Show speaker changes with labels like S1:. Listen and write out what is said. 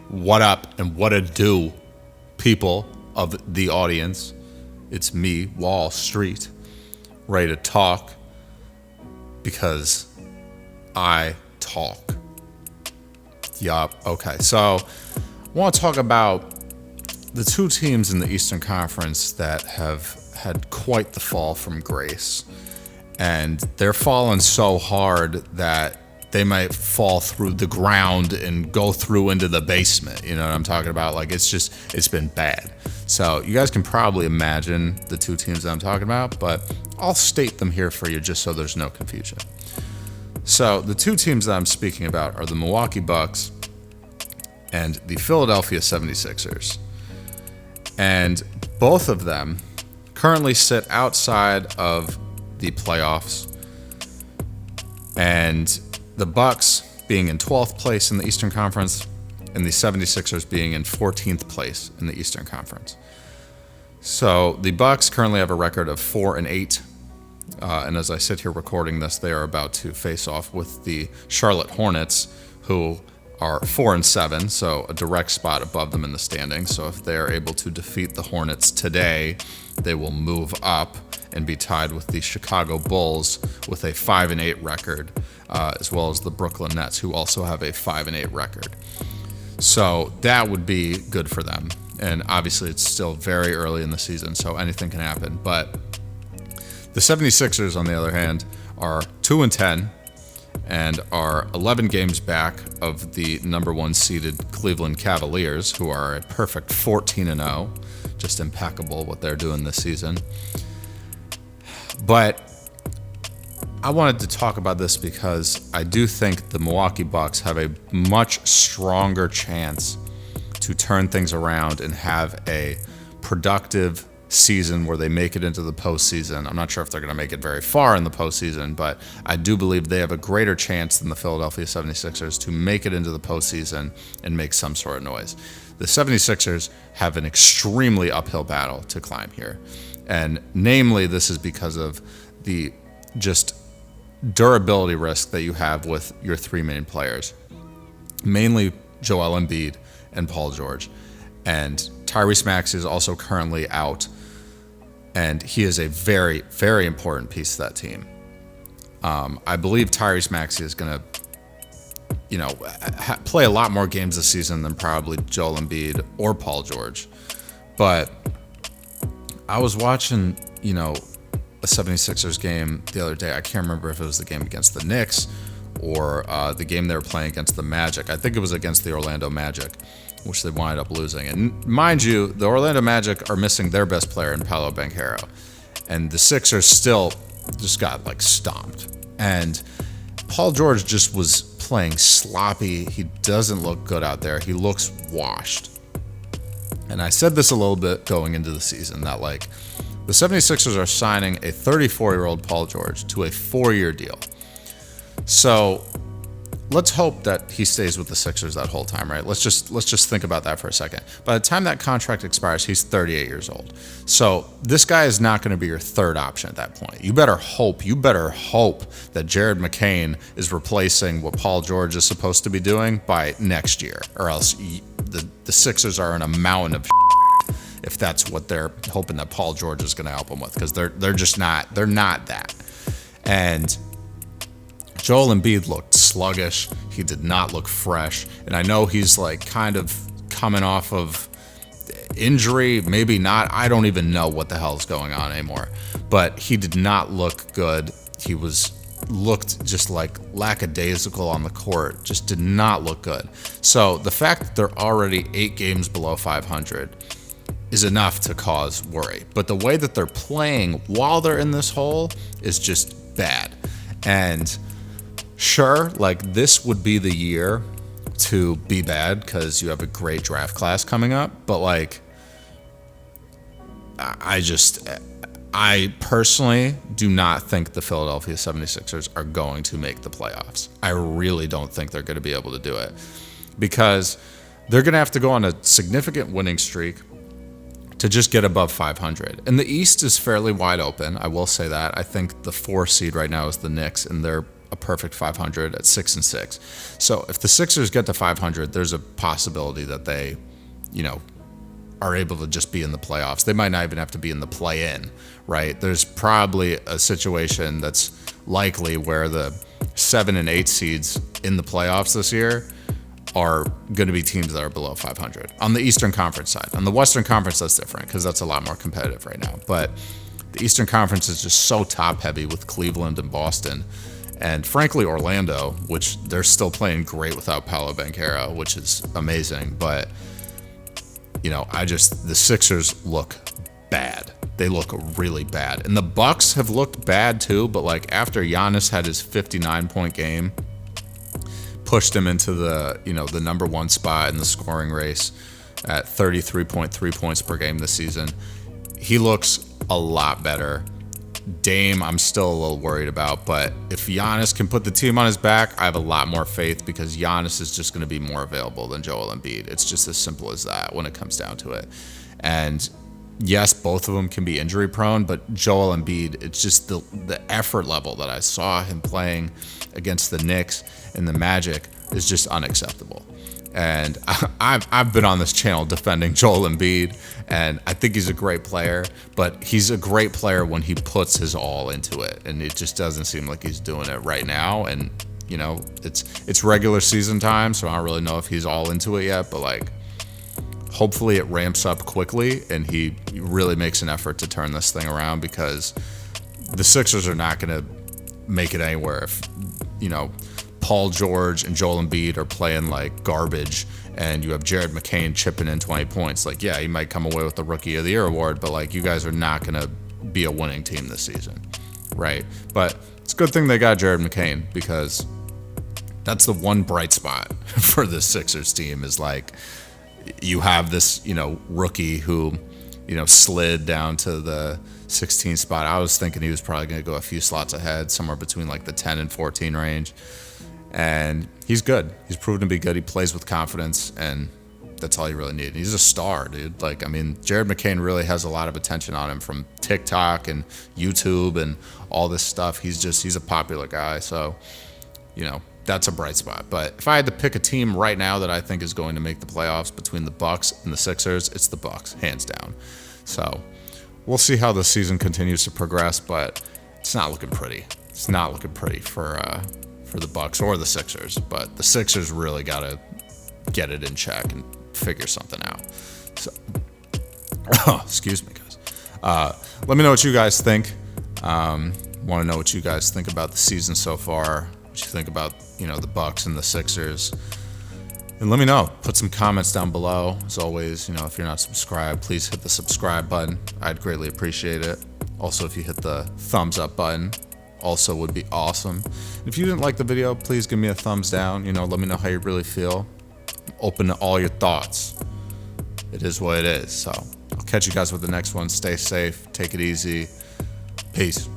S1: What up and what a do, people of the audience? It's me, Wall Street, ready to talk because I talk. Yup. Okay, so I want to talk about the two teams in the Eastern Conference that have had quite the fall from grace. And they're falling so hard that they might fall through the ground and go through into the basement. You know what I'm talking about? Like, it's been bad. So you guys can probably imagine the two teams that I'm talking about, but I'll state them here for you just so there's no confusion. So the two teams that I'm speaking about are the Milwaukee Bucks and the Philadelphia 76ers. And both of them currently sit outside of the playoffs, and the Bucks being in 12th place in the Eastern Conference and the 76ers being in 14th place in the Eastern Conference. So the Bucks currently have a record of 4-8, and as I sit here recording this, they are about to face off with the Charlotte Hornets, who are 4-7, so a direct spot above them in the standings. So if they are able to defeat the Hornets today, they will move up and be tied with the Chicago Bulls with a 5-8 record, as well as the Brooklyn Nets, who also have a 5-8 record. So that would be good for them. And obviously it's still very early in the season, so anything can happen. But the 76ers, on the other hand, are 2-10 and are 11 games back of the number one seeded Cleveland Cavaliers, who are a perfect 14-0. Just impeccable what they're doing this season. But I wanted to talk about this because I do think the Milwaukee Bucks have a much stronger chance to turn things around and have a productive season where they make it into the postseason. I'm not sure if they're going to make it very far in the postseason, but I do believe they have a greater chance than the Philadelphia 76ers to make it into the postseason and make some sort of noise. The 76ers have an extremely uphill battle to climb here. And namely, this is because of the just durability risk that you have with your three main players, mainly Joel Embiid and Paul George. And Tyrese Maxey is also currently out, and he is a very, very important piece to that team. I believe Tyrese Maxey is going to, play a lot more games this season than probably Joel Embiid or Paul George. But I was watching, a 76ers game the other day. I can't remember if it was the game against the Knicks or the game they were playing against the Magic. I think it was against the Orlando Magic, which they wound up losing. And mind you, the Orlando Magic are missing their best player in Paolo Banchero. And the Sixers still just got, stomped. And Paul George just was playing sloppy. He doesn't look good out there. He looks washed. And I said this a little bit going into the season, that, the 76ers are signing a 34-year-old Paul George to a 4-year deal. So let's hope that he stays with the Sixers that whole time, right? Let's just think about that for a second. By the time that contract expires, he's 38 years old. So this guy is not going to be your third option at that point. You better hope that Jared McCain is replacing what Paul George is supposed to be doing by next year, or else the Sixers are in a mountain of if that's what they're hoping that Paul George is going to help them with, because they're not that. And Joel Embiid looked sluggish. He did not look fresh. And I know he's kind of coming off of injury, maybe not. I don't even know what the hell's going on anymore. But he did not look good. He looked just lackadaisical on the court. Just did not look good. So the fact that they're already 8 games below 500 is enough to cause worry. But the way that they're playing while they're in this hole is just bad. And sure, this would be the year to be bad because you have a great draft class coming up. But I personally do not think the Philadelphia 76ers are going to make the playoffs. I really don't think they're going to be able to do it because they're going to have to go on a significant winning streak to just get above 500. And the East is fairly wide open. I will say that. I think the 4 seed right now is the Knicks, and they're a perfect 500 at 6-6. So if the Sixers get to 500, there's a possibility that they, are able to just be in the playoffs. They might not even have to be in the play-in, right? There's probably a situation that's likely where the 7 and 8 seeds in the playoffs this year are going to be teams that are below 500 on the Eastern Conference side. On the Western Conference, that's different because that's a lot more competitive right now. But the Eastern Conference is just so top-heavy with Cleveland and Boston. And frankly, Orlando, which they're still playing great without Paolo Banchero, which is amazing. But the Sixers look bad. They look really bad. And the Bucks have looked bad too, but like after Giannis had his 59-point game, pushed him into the, the number one spot in the scoring race at 33.3 points per game this season. He looks a lot better. Dame, I'm still a little worried about, but if Giannis can put the team on his back, I have a lot more faith because Giannis is just going to be more available than Joel Embiid. It's just as simple as that when it comes down to it. And yes, both of them can be injury prone, but Joel Embiid, it's just the effort level that I saw him playing against the Knicks and the Magic is just unacceptable. And I've been on this channel defending Joel Embiid, and I think he's a great player, but he's a great player when he puts his all into it, and it just doesn't seem like he's doing it right now. And it's regular season time, so I don't really know if he's all into it yet, but like hopefully it ramps up quickly and he really makes an effort to turn this thing around, because the Sixers are not going to make it anywhere if Paul George and Joel Embiid are playing like garbage and you have Jared McCain chipping in 20 points. Like, yeah, he might come away with the Rookie of the Year award, but like you guys are not going to be a winning team this season, right? But it's a good thing they got Jared McCain, because that's the one bright spot for this Sixers team is like you have this, rookie who, slid down to the 16th spot. I was thinking he was probably going to go a few slots ahead, somewhere between like the 10 and 14 range. And he's good. He's proven to be good. He plays with confidence, and that's all you really need. He's a star, dude. Like, Jared McCain really has a lot of attention on him from TikTok and YouTube and all this stuff. He's a popular guy. So, that's a bright spot. But if I had to pick a team right now that I think is going to make the playoffs between the Bucks and the Sixers, it's the Bucks, hands down. So we'll see how the season continues to progress, but it's not looking pretty. It's not looking pretty for the Bucks or the Sixers, but the Sixers really got to get it in check and figure something out. So, excuse me, guys. Let me know what you guys think. Want to know what you guys think about the season so far, what you think about, the Bucks and the Sixers. And let me know. Put some comments down below. As always, if you're not subscribed, please hit the subscribe button. I'd greatly appreciate it. Also, if you hit the thumbs up button, also would be awesome. If you didn't like the video, please give me a thumbs down. Let me know how you really feel. I'm open to all your thoughts. It is what it is. So I'll catch you guys with the next one. Stay safe. Take it easy. Peace.